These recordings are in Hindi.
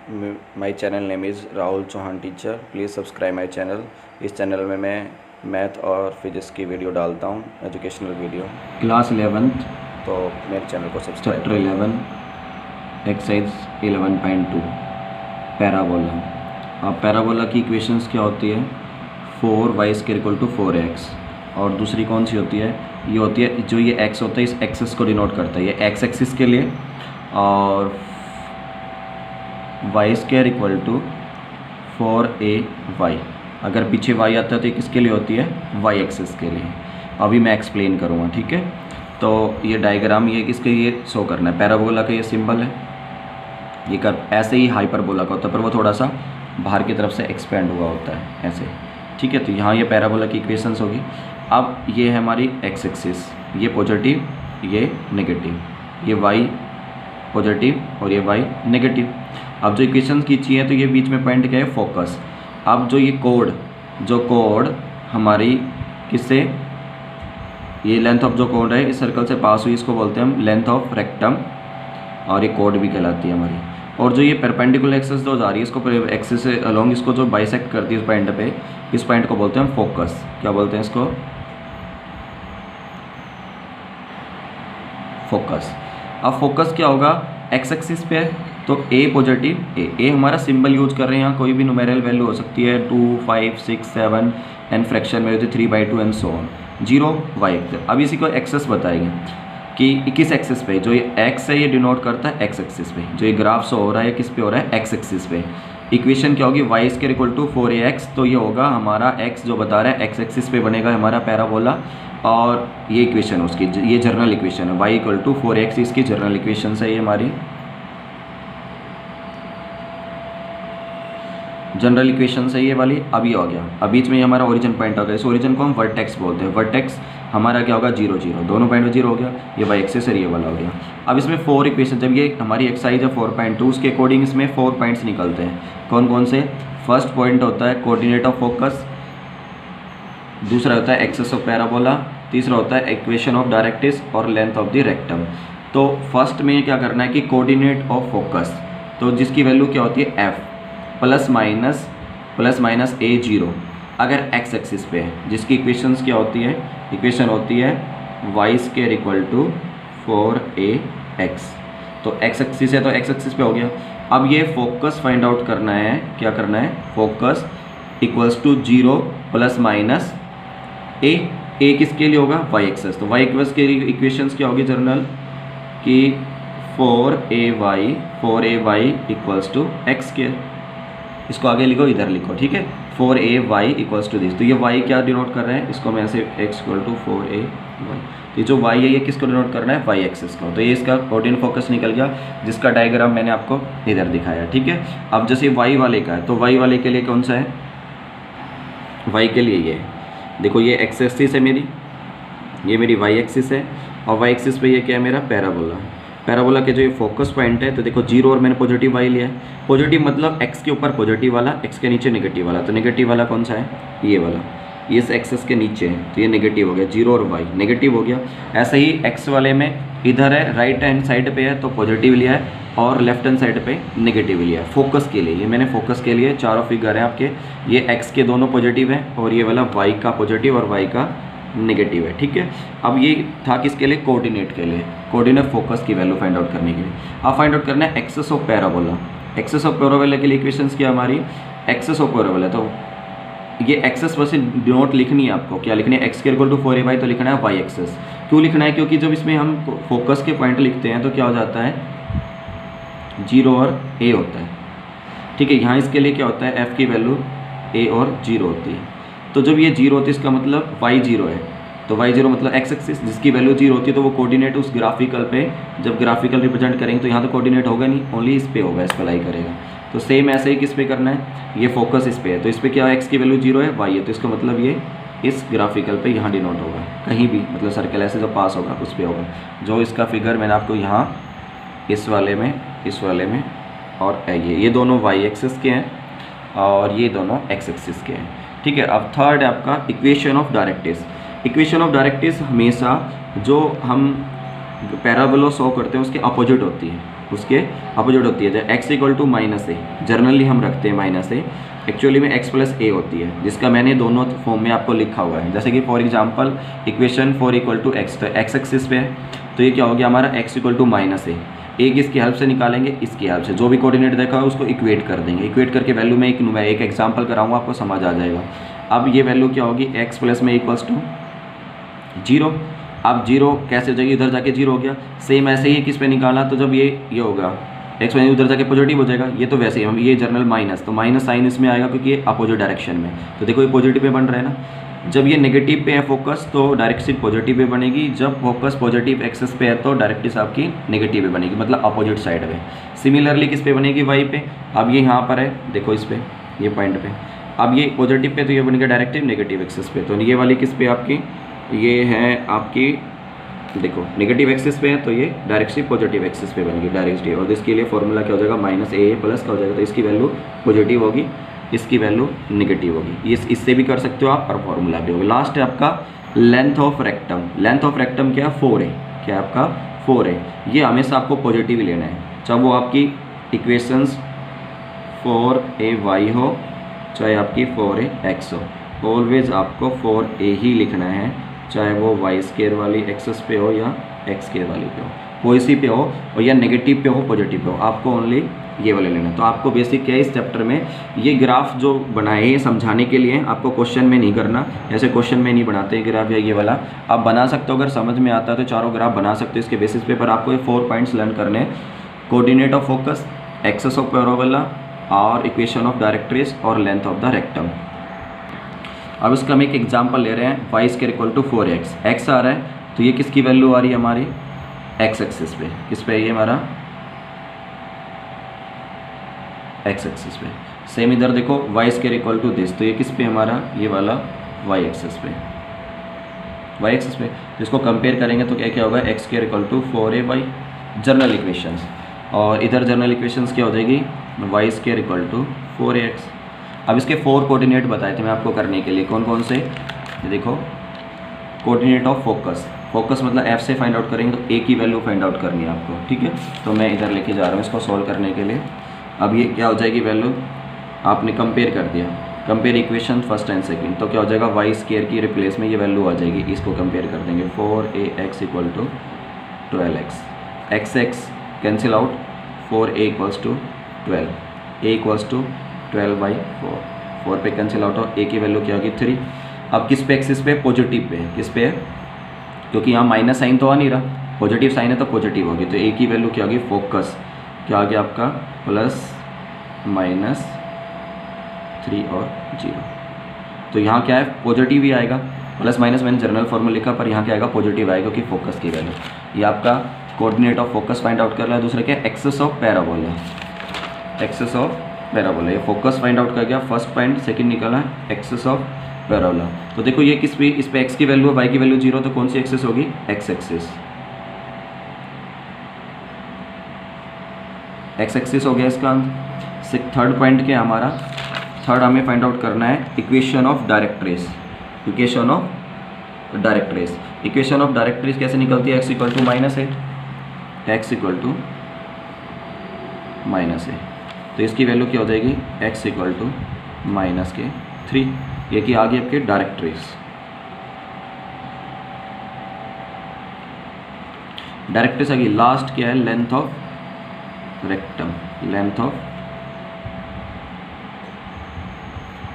My channel name is Rahul Chauhan teacher. Please subscribe my channel. इस चैनल में मैं मैथ और फिजिक्स की वीडियो डालता हूँ, एजुकेशनल वीडियो। क्लास 11th तो मेरे चैनल को सब्सक्राइब चैप्टर 11 एक्सरसाइज 11.2 पैराबोला। अब पैराबोला की इक्वेशंस क्या होती है? 4y² = 4x। और दूसरी कौन सी होती है? ये होती है जो ये x होता है, इस एक्सिस को डिनोट करता है, ये x एक्सिस के लिए, और y² = 4ay। अगर पीछे y आता है तो ये किसके लिए होती है? y एक्सिस के लिए। अभी मैं एक्सप्लेन करूँगा, ठीक है। तो ये डायग्राम ये किसके लिए शो करना है? पैराबोला का ये सिंबल है, ये कर ऐसे ही हाइपरबोला का होता है, पर वो थोड़ा सा बाहर की तरफ से एक्सपेंड हुआ होता है ऐसे, ठीक है। तो यहाँ ये पैराबोला की इक्वेशंस होगी। अब ये है हमारी एक्स एक्सिस, ये पॉजिटिव, ये नेगेटिव, ये वाई पॉजिटिव और ये वाई नेगेटिव। अब जो इक्वेशंस खींची है तो ये बीच में पॉइंट क्या है? फोकस। अब जो ये कोड हमारी किससे, ये लेंथ ऑफ जो कोड है इस सर्कल से पास हुई, इसको बोलते हैं हम लेंथ ऑफ रेक्टम, और ये कोड भी कहलाती है हमारी। और जो ये परपेंडिकुलर एक्सिस जो जा रही है इसको एक्सिस से अलोंग, इसको जो बाइसेक्ट करती है इस पॉइंट पे, इस पॉइंट को बोलते हैं हम फोकस। क्या बोलते हैं इसको? फोकस। अब फोकस क्या होगा? एक्स एक्सिस पे है तो ए पॉजिटिव, ए हमारा सिंबल यूज कर रहे हैं, यहाँ कोई भी न्यूमेरिकल वैल्यू हो सकती है, 2, 5, 6, 7 एंड फ्रैक्शन में होती है 3/2 and so on, 0 y axis. अब इसी को एक्सेस बताएंगे कि किस एक्सिस पे, जो ये एक्स है ये डिनोट करता है एक्स एक्सिस पे, जो ये ग्राफ शो हो रहा है किस पे हो रहा है? एक्स एक्सिस पे। इक्वेशन क्या होगी? y² = 4ax। तो ये होगा हमारा x जो बता रहा है एक्स एक्सिस पे बनेगा हमारा पैराबोला, और ये इक्वेशन उसकी, ये जर्नल इक्वेशन है, y = 4ax, इसकी जर्नल इक्वेशन है ये हमारी जनरल इक्वेशन है ये वाली। अब ये हो गया, अब बीच में ये हमारा ओरिजिन पॉइंट हो गया, इस ओरिजिन को हम वर्टेक्स बोलते हैं। वर्टेक्स हमारा क्या होगा? 0, 0, दोनों पॉइंट में 0 हो गया, ये वाई एक्सिस है, ये वाला हो गया। अब इसमें 4 इक्वेशन, जब ये हमारी एक्सरसाइज है 4.2, उसके अकॉर्डिंग इसमें 4 पॉइंट्स निकलते हैं। कौन कौन से? फर्स्ट पॉइंट होता है कोऑर्डिनेट ऑफ फोकस, दूसरा होता है एक्सिस ऑफ पैराबोला, तीसरा होता है इक्वेशन ऑफ डायरेक्ट्रिक्स और लेंथ ऑफ द रेक्टम। तो फर्स्ट में क्या करना है कि कोऑर्डिनेट ऑफ फोकस, तो जिसकी वैल्यू क्या होती है? f प्लस माइनस a0 अगर x एक्सिस पे है, जिसकी इक्वेशंस क्या होती है? इक्वेशन होती है y² = 4ax। तो x एक्सिस है तो x एक्सिस पे हो गया। अब ये फोकस फाइंड आउट करना है, क्या करना है? फोकस = 0 + माइनस a किसके लिए होगा? y axis. तो y एक्सिस के लिए इक्वेशंस क्या होगी जर्नल कि 4ay = x²। इसको आगे लिखो, इधर लिखो, ठीक है। 4ay = this. तो ये y क्या डिनोट कर रहे हैं? इसको मैं ऐसे x = 4ay। ये जो y है ये किसको डिनोट करना है? y एक्सिस को। तो ये इसका कोऑर्डिनेट फोकस निकल गया, जिसका डायग्राम मैंने आपको इधर दिखाया, ठीक है। अब जैसे y वाले का है तो y वाले के लिए कौन सा है? y के लिए ये देखो, ये x एक्सिस है मेरी, ये मेरी y एक्सिस है, और y एक्सिस पे ये क्या है मेरा? पैराबोला। पैराबोला के जो ये फोकस पॉइंट है तो देखो 0 और मैंने पॉजिटिव y लिया है। पॉजिटिव मतलब x के ऊपर पॉजिटिव वाला, x के नीचे नेगेटिव वाला। तो नेगेटिव वाला कौन सा है? ये वाला, ये इस एक्सिस के नीचे है तो ये नेगेटिव हो गया, 0 और y नेगेटिव हो गया। ऐसे ही x वाले में इधर है, राइट हैंड साइड पे है तो पॉजिटिव लिया है, और लेफ्ट हैंड साइड पे नेगेटिव लिया है। फोकस के लिए ये मैंने फोकस के लिए चारों फिगर हैं आपके, ये x के दोनों पॉजिटिव हैं और ये वाला y का पॉजिटिव और y का नेगेटिव है, ठीक है। अब ये था किसके लिए? कोऑर्डिनेट के लिए, कोऑर्डिनेट फोकस की वैल्यू फाइंड आउट करने के लिए। अब फाइंड आउट करना है axis of parabola. Axis of parabola के लिए इक्वेशंस क्या हमारी? एक्सिस ऑफ पैराबोला, तो ये एक्सिस वैसे डिनोट लिखनी है आपको, क्या लिखनी है? x² = 4ay, तो लिखना है y एक्सिस। क्यों लिखना है? क्योंकि जब इसमें हम फोकस के पॉइंट लिखते हैं तो क्या हो जाता है? 0 और a होता है, ठीक है। यहाँ इसके लिए क्या होता है? f की वैल्यू a और 0 होती है। तो जब ये 0 होती है इसका मतलब y0 है, तो y0 मतलब x एक्सिस, जिसकी वैल्यू 0 होती है तो वो कोऑर्डिनेट उस ग्राफिकल पे, जब ग्राफिकल रिप्रेजेंट करेंगे तो यहाँ तो कोऑर्डिनेट होगा नहीं, ओनली इस पे होगा, इस पर लाई करेगा। तो सेम ऐसे ही किस पे करना है? ये फोकस इस पे है तो इस पे क्या है? x की वैल्यू 0 है, y है, तो इसका मतलब ये इस ग्राफिकल पे यहाँ डिनोट होगा, कहीं भी मतलब सर्कल ऐसे जो पास होगा उस पर होगा। जो इसका फिगर मैंने आपको यहाँ इस वाले में और ये दोनों y एक्सिस के हैं और ये दोनों x एक्सिस के हैं, ठीक है। अब थर्ड है आपका equation of directrix. Equation of directrix हमेशा जो हम पैराबोला शो करते हैं उसके अपोजिट होती है। उसके अपोजिट होती है। जैसे x equal to minus a, generally हम रखते हैं माइनस ए, एक्चुअली में एक्स प्लस ए होती है, जिसका मैंने दोनों फॉर्म में आपको लिखा हुआ है। जैसे कि for example equation 4 equal to x, तो एक्स एक्सिस पे है, तो ये क्या हो गया हमारा x equal to minus a. एक इसकी हेल्प से निकालेंगे, इसकी हेल्प से जो भी कोऑर्डिनेट देखा है उसको इक्वेट कर देंगे। इक्वेट करके वैल्यू में एक एग्जांपल कराऊंगा, आपको समझ आ जाएगा। अब ये वैल्यू क्या होगी, एक्स प्लस में इक्वल्स टू 0। अब 0 कैसे हो जाएगी, इधर जाके 0 हो गया। सेम ऐसे ही किस पे निकाला, तो जब ये होगा एक्स में उधर जाके पॉजिटिव हो जाएगा, ये तो वैसे ही हम ये जर्नल माइनस, तो माइनस साइन इसमें आएगा क्योंकि ये अपोजिट डायरेक्शन में, तो देखो ये पॉजिटिव पे बन रहा है ना। जब ये नेगेटिव पे है फोकस तो डायरेक्ट्रिक्स पॉजिटिव पे बनेगी, जब फोकस पॉजिटिव एक्सेस पे है तो डायरेक्ट्रिक्स आपकी नेगेटिव पे बनेगी, मतलब अपोजिट साइड पे। सिमिलरली किस पे बनेगी, वाई पे। अब ये यहाँ पर है, देखो इस पे, ये पॉइंट पे, अब ये पॉजिटिव पे तो ये बनेगा डायरेक्टिव नेगेटिव एक्सेस पे, तो ये वाली किस पे आपकी, ये है आपकी देखो नेगेटिव एक्सिस पे है, तो ये डायरेक्टली पॉजिटिव एक्सिस पे बनेगी डायरेक्टली। और इसके लिए फॉर्मूला क्या हो जाएगा, माइनस ए प्लस क्या हो जाएगा, तो इसकी वैल्यू पॉजिटिव होगी, इसकी वैल्यू नेगेटिव होगी। इससे भी कर सकते हो आप, और फॉर्मूला भी होगा। लास्ट है आपका length of rectum. Length of rectum क्या है, 4 है, क्या है आपका 4 है। ये हमेशा आपको पॉजिटिव लेना है, चाहे वो आपकी इक्वेशंस 4ay हो, चाहे आपकी 4ax हो, ऑलवेज आपको 4a ही लिखना है, चाहे वो वाई स्केयर वाली एक्सेस पे हो या एक्स स्केयर वाली पे हो, कोई सी पे हो, और या नेगेटिव पे हो पॉजिटिव पे हो, आपको ओनली ये वाले लेना। तो आपको बेसिक क्या है इस चैप्टर में, ये ग्राफ जो बनाए हैं समझाने के लिए, आपको क्वेश्चन में नहीं करना, ऐसे क्वेश्चन में नहीं बनाते ग्राफ या ये वाला। आप बना सकते हो, अगर समझ में आता है तो चारों ग्राफ बना सकते हो इसके बेसिस पे, पर आपको ये 4 पॉइंट्स लर्न करने, coordinate of focus, axis of parabola, और इक्वेशन ऑफ डायरेक्ट्रिक्स, और लेंथ ऑफ द रेक्टम। अब इसका हम एक एग्जांपल ले रहे हैं, y square equal to 4x, x आ रहा है, तो ये किसकी वैल्यू आ रही है हमारी, x एक्सिस पे, किस पे, ये हमारा x एक्सिस पे। सेम इधर देखो Y square equal to this, तो ये किस पे हमारा, ये वाला y एक्सिस पे, y एक्सिस पे। जिसको कंपेयर करेंगे तो क्या क्या होगा, X square equal to 4ay general equations, और इधर जनरल इक्वेशंस क्या हो जाएगी, Y square equal to 4ax। अब इसके 4 कोऑर्डिनेट बताए थे मैं आपको करने के लिए, कौन कौन से, ये देखो कोऑर्डिनेट ऑफ फोकस, फोकस मतलब f से फाइंड आउट करेंगे तो a की वैल्यू फाइंड आउट करनी है आपको, ठीक है। तो मैं इधर लेके जा रहा हूँ इसको सॉल्व करने के लिए। अब ये क्या हो जाएगी वैल्यू, आपने कंपेयर कर दिया, compare equation first and second, तो क्या हो जाएगा, वाई स्क्वायर की रिप्लेस में ये वैल्यू आ जाएगी, इसको कंपेयर कर देंगे, 4ax equal to 12x, x cancel out, 4a equals to 12, a equals to 12/4, 4 पे कैंसिल आउट हो, a की वैल्यू क्या होगी 3। अब किस पे, एक्सिस पे, पॉजिटिव पे, किस पे है, क्योंकि यहाँ माइनस साइन तो आ नहीं रहा, पॉजिटिव साइन है तो पॉजिटिव होगी, तो a की वैल्यू क्या होगी, फोकस क्या आ गया आपका, प्लस माइनस 3 और 0। तो यहाँ क्या है, पॉजिटिव ही आएगा, प्लस माइनस मैंने जर्नल फॉर्मूला लिखा, पर यहाँ क्या आएगा, पॉजिटिव आएगा क्योंकि फोकस की वैल्यू। ये आपका coordinate of focus find out कर रहा है। दूसरा क्या है, axis of parabola, axis of parabola, ये फोकस फाइंड आउट कर गया, फर्स्ट पॉइंट, सेकंड निकला है एक्सेस ऑफ पैराबोला। तो देखो ये किस पे, इस पे x की वैल्यू है, y की वैल्यू 0, तो कौन सी एक्सेस होगी, x एक्सिस, x एक्सिस हो गया इसका आंसर। थर्ड पॉइंट क्या हमारा, थर्ड हमें फाइंड आउट करना है equation of directrix, equation of directrix. Equation of directrix कैसे निकलती है, x इक्वल टू माइनस है, x इक्वल टू माइनस है, तो इसकी वैल्यू क्या हो जाएगी, x इक्वल टू माइनस के 3, ये कि आगे आपके डायरेक्ट्रिक्स। डायरेक्ट्रिक्स आगे लास्ट क्या है, length of rectum, length of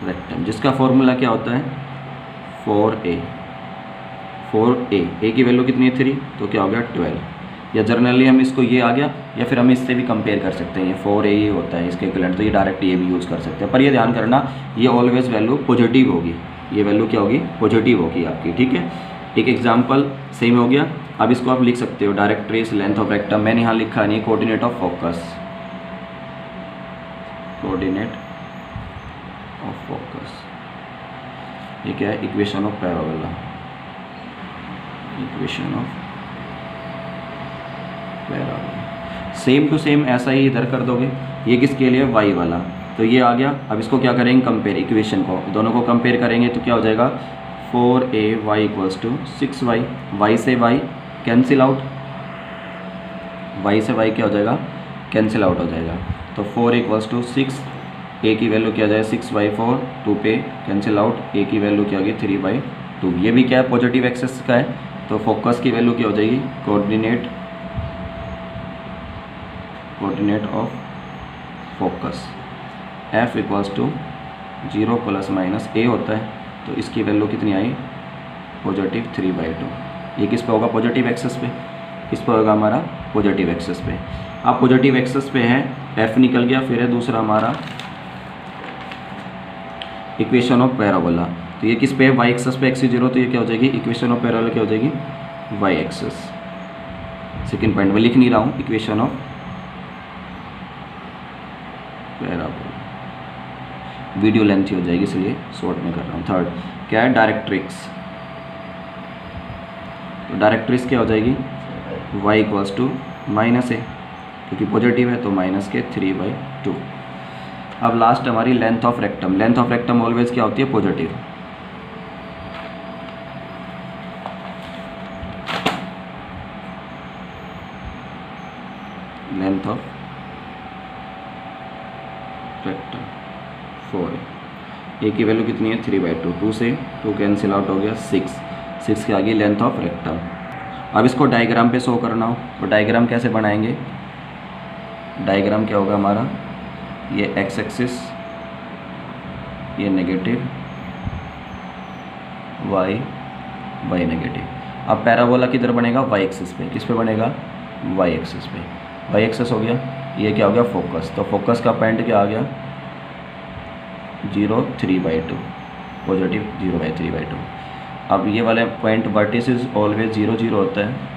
rectum, जिसका फॉर्मूला क्या होता है, 4a, 4a, a की वैल्यू कितनी है 3, तो क्या हो गया 12, या जर्नली हम इसको ये आ गया, या फिर हम इससे भी कंपेयर कर सकते हैं, ये 4a ही होता है इसके इक्विवेलेंट, तो ये डायरेक्ट ये भी यूज़ कर सकते हैं। पर ये ध्यान करना, ये ऑलवेज वैल्यू पॉजिटिव होगी, ये वैल्यू क्या होगी, पॉजिटिव होगी आपकी, ठीक है। एक एग्जांपल सेम हो गया। अब इसको आप लिख सकते हो, डायरेक्ट्रिक्स, लेंथ ऑफ रेक्टम, मैंने यहाँ लिखा नहीं, coordinate of focus, coordinate of focus, ये क्या है, equation of parabola, equation of parabola. Same to same ऐसा ही इधर कर दोगे, ये किसके लिए, वाई वाला, तो ये आ गया। अब इसको क्या करेंगे, कंपेयर, इक्वेशन को, दोनों को कंपेयर करेंगे तो क्या हो जाएगा, 4ay equals to 6y, y से y कैंसिल आउट, y से y क्या हो जाएगा कैंसिल आउट हो जाएगा। तो 4 इक्वल्स टू 6, ए की वैल्यू क्या आ जाएगा 6/4, 2 पे कैंसिल आउट, ए की वैल्यू क्या होगी 3/2। ये भी क्या है पॉजिटिव एक्सेस का है, तो फोकस की वैल्यू क्या हो जाएगी coordinate of focus F equals to 0 ± A होता है, तो इसकी वैल्यू कितनी आई पॉजिटिव 3/2। ये किस पे होगा पॉजिटिव एक्सेस पे, इस पर होगा हमारा पॉजिटिव एक्सेस पे। अब पॉजिटिव एक्सेस पे है, एफ निकल गया, फिर है दूसरा हमारा इक्वेशन ऑफ पैराबोला। तो ये किस पे है वाई एक्सेस पे x 0, तो ये क्या हो जाएगी इक्वेशन ऑफ पैराबोला क्या हो जाएगी वाई एक्सेस। सेकेंड पॉइंट में लिख नहीं रहा हूँ, equation of parabola, video length हो जाएगी इसलिए शॉर्ट में कर रहा हूँ। थर्ड क्या है डायरेक्ट्रिक्स, तो डायरेक्ट्रिक्स क्या हो जाएगी y इक्वल्स टू -a, क्योंकि पॉजिटिव है तो माइनस के 3/2। अब लास्ट हमारी length of rectum. Length of rectum always क्या होती है पॉजिटिव। लेंथ ऑफ रेक्टम 4 ए की वैल्यू कितनी है 3/2, 2 से 2 कैंसिल आउट हो गया 6 के आगे लेंथ ऑफ रेक्टम। अब इसको डायग्राम पे शो करना हो तो डायग्राम कैसे बनाएंगे, डायग्राम क्या होगा हमारा, ये एक्स एक्सिस, ये नेगेटिव, वाई नेगेटिव। अब पैराबोला किधर बनेगा वाई एक्सिस पे, किस पे बनेगा वाई एक्सिस पे। वाई एक्सिस हो गया, ये क्या हो गया फोकस, तो फोकस का पॉइंट क्या आ गया 0 3/2, पॉजिटिव 0/3/2। अब ये वाले पॉइंट वर्टिसेस ऑलवेज 0 0 होता है,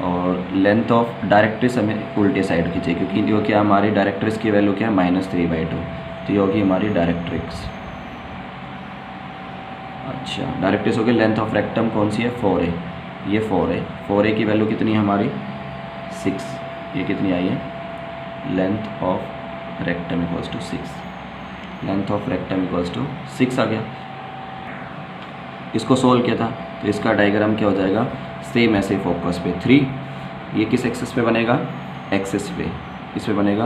और लेंथ ऑफ डायरेक्ट्रिक्स हमें उल्टे साइड की चाहिए, क्योंकि जो क्या हमारी डायरेक्ट्रिक्स की वैल्यू क्या है -3/2, तो ये होगी हमारी डायरेक्ट्रिक्स। अच्छा डायरेक्ट्रिक्स हो गई। लेंथ ऑफ रेक्टम कौन सी है 4a, ये 4a की वैल्यू कितनी है हमारी 6, ये कितनी आई है length of rectum equals to 6, length of rectum equals to 6 आ गया। इसको सोल्व किया था तो इसका डायग्राम क्या हो जाएगा सेम ऐसे फोकस पे 3, ये किस एक्सिस पे बनेगा एक्सिस पे, इस पे बनेगा